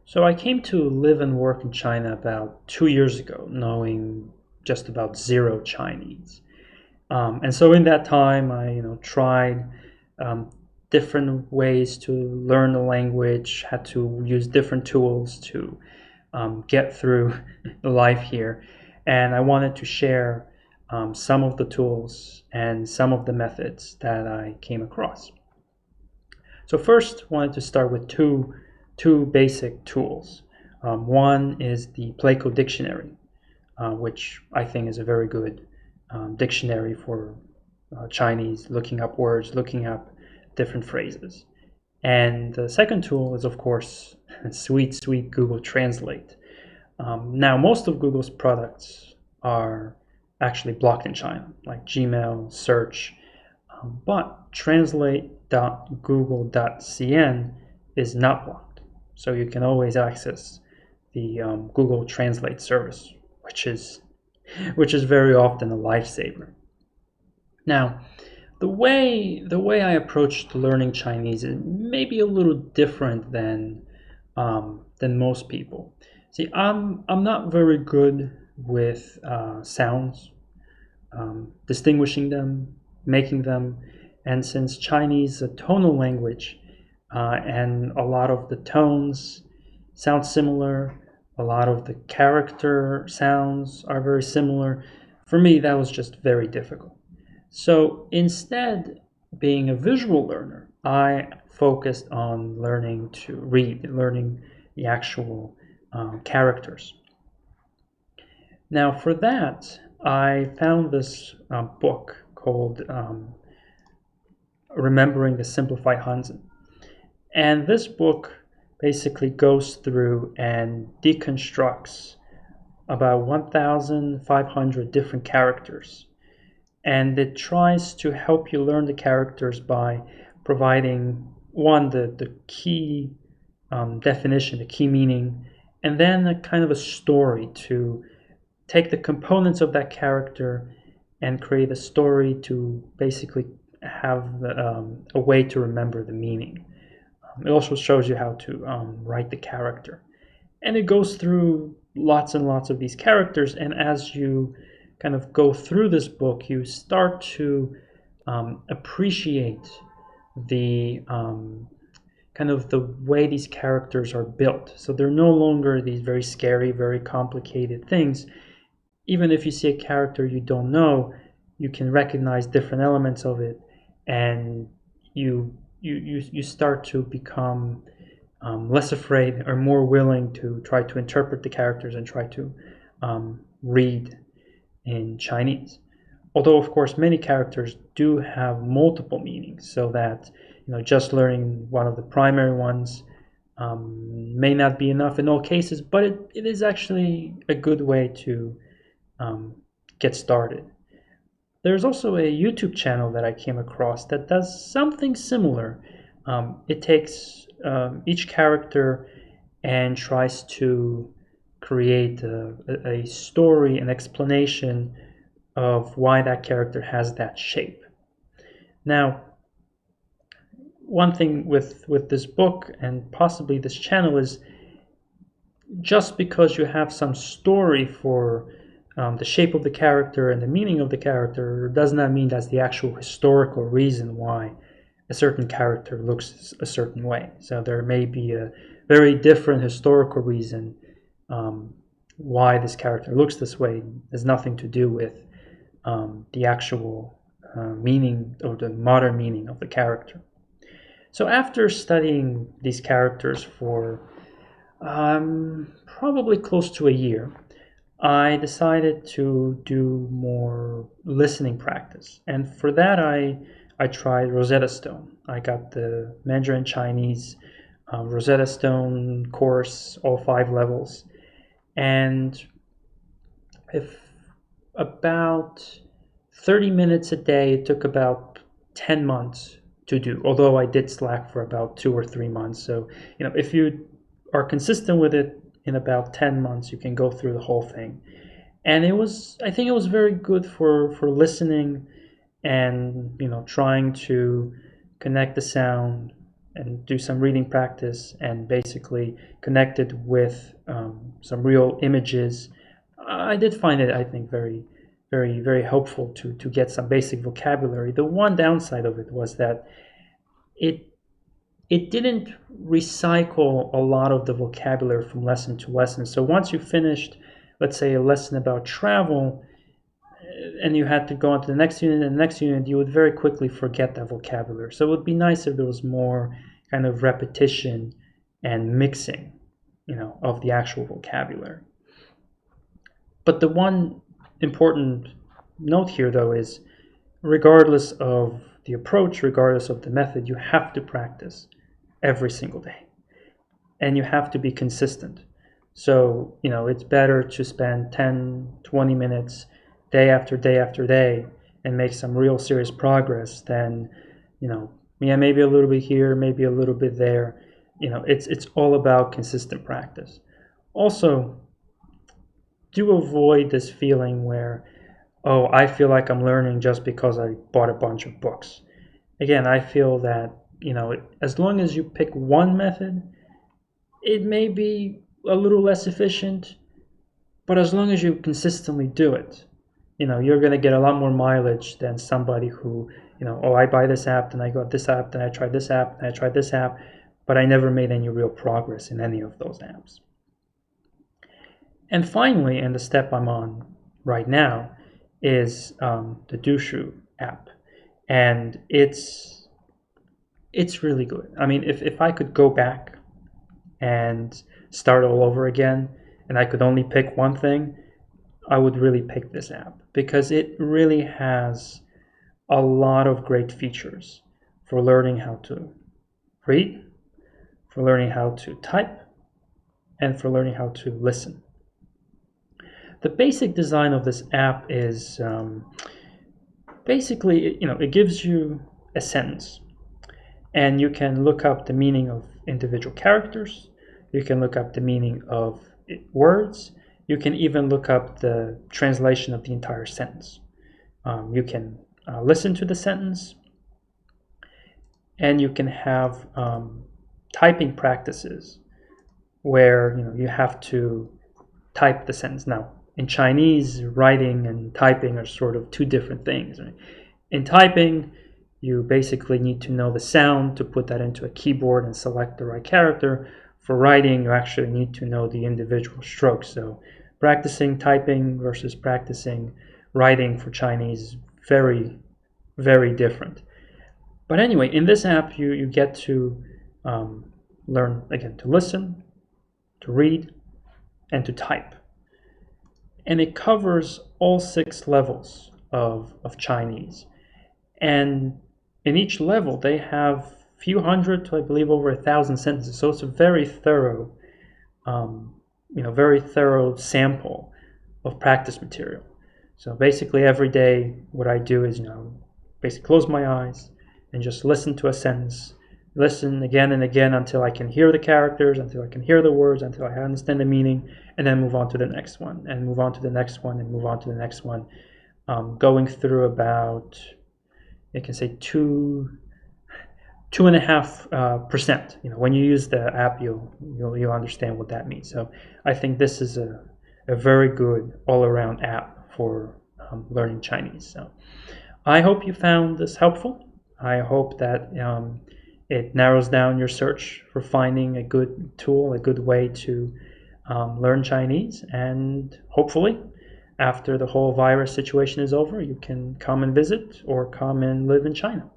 So I came to live and work in China about 2 years ago, knowing just about zero Chinese. And so in that time, I tried um, different ways to learn the language, had to use different tools to get through life here, and I wanted to share some of the tools and some of the methods that I came across. So first, I wanted to start with two basic tools. One is the Pleco dictionary, which I think is a very good dictionary for Chinese, looking up words, looking up different phrases. And the second tool is, of course, sweet Google Translate. Now, most of Google's products are actually blocked in China, like Gmail, Search, but translate.google.cn is not blocked. So you can always access the Google Translate service, which is very often a lifesaver. Now, the way I approached learning Chinese is maybe a little different than most people. See, I'm not very good with sounds, distinguishing them, making them, and since Chinese is a tonal language, and a lot of the tones sound similar, a lot of the character sounds are very similar. For me, that was just very difficult. So instead, being a visual learner, I focused on learning to read, learning the actual characters. Now, for that, I found this book called Remembering the Simplified Hanzi. And this book basically goes through and deconstructs about 1,500 different characters. And it tries to help you learn the characters by providing the key definition, the key meaning, and then a kind of a story to take the components of that character and create a story to basically have a way to remember the meaning. It also shows you how to write the character. And it goes through lots and lots of these characters, and as you kind of go through this book, you start to appreciate the kind of the way these characters are built. So they're no longer these very scary, very complicated things. Even if you see a character you don't know, you can recognize different elements of it, and you start to become less afraid or more willing to try to interpret the characters and try to read in Chinese. Although, of course, many characters do have multiple meanings, so that just learning one of the primary ones may not be enough in all cases, but it is actually a good way to get started. There's also a YouTube channel that I came across that does something similar. It takes each character and tries to create a story, an explanation of why that character has that shape. Now, one thing with this book and possibly this channel is just because you have some story for the shape of the character and the meaning of the character does not mean that's the actual historical reason why a certain character looks a certain way. So there may be a very different historical reason why this character looks this way. It has nothing to do with the actual meaning or the modern meaning of the character. So after studying these characters for probably close to a year, I decided to do more listening practice. And for that, I tried Rosetta Stone. I got the Mandarin Chinese Rosetta Stone course, all 5 levels. And if about 30 minutes a day, it took about 10 months to do, although I did slack for about 2 or 3 months. So, if you are consistent with it, in about 10 months, you can go through the whole thing. And I think it was very good for listening and, trying to connect the sound and do some reading practice and basically connect it with some real images, I did find it, I think, very helpful to get some basic vocabulary. The one downside of it was that it didn't recycle a lot of the vocabulary from lesson to lesson. So once you finished, let's say, a lesson about travel, and you had to go on to the next unit and the next unit, you would very quickly forget that vocabulary. So it would be nice if there was more kind of repetition and mixing, of the actual vocabulary. But the one important note here, though, is regardless of the approach, regardless of the method, you have to practice every single day. And you have to be consistent. So, it's better to spend 10, 20 minutes day after day after day and make some real serious progress than, maybe a little bit here, maybe a little bit there. It's all about consistent practice. Also, do avoid this feeling where, oh, I feel like I'm learning just because I bought a bunch of books. Again, I feel that, as long as you pick one method, it may be a little less efficient, but as long as you consistently do it, you're going to get a lot more mileage than somebody who, I buy this app, then I got this app, then I tried this app, then I tried this app, but I never made any real progress in any of those apps. And finally, and the step I'm on right now, is the DuShu app. And it's really good. I mean, if I could go back and start all over again, and I could only pick one thing, I would really pick this app, because it really has a lot of great features for learning how to read, for learning how to type, and for learning how to listen. The basic design of this app is basically, it gives you a sentence, and you can look up the meaning of individual characters. You can look up the meaning of words. You can even look up the translation of the entire sentence. You can listen to the sentence, and you can have typing practices where you have to type the sentence. Now, in Chinese, writing and typing are sort of two different things. Right? In typing, you basically need to know the sound to put that into a keyboard and select the right character. For writing, you actually need to know the individual strokes. So practicing typing versus practicing writing for Chinese is very, very different. But anyway, in this app, you get to learn, again, to listen, to read, and to type. And it covers all 6 levels of Chinese. And in each level, they have a few hundred to, I believe, over 1,000 sentences. So it's a very thorough, very thorough sample of practice material. So basically every day, what I do is, basically close my eyes and just listen to a sentence. Listen again and again until I can hear the characters, until I can hear the words, until I understand the meaning, and then move on to the next one, and move on to the next one, and move on to the next one. Going through about, you can say 2.5%. When you use the app, you'll understand what that means. So I think this is a very good all-around app for learning Chinese. So I hope you found this helpful. I hope that it narrows down your search for finding a good tool, a good way to learn Chinese. And hopefully, after the whole virus situation is over, you can come and visit or come and live in China.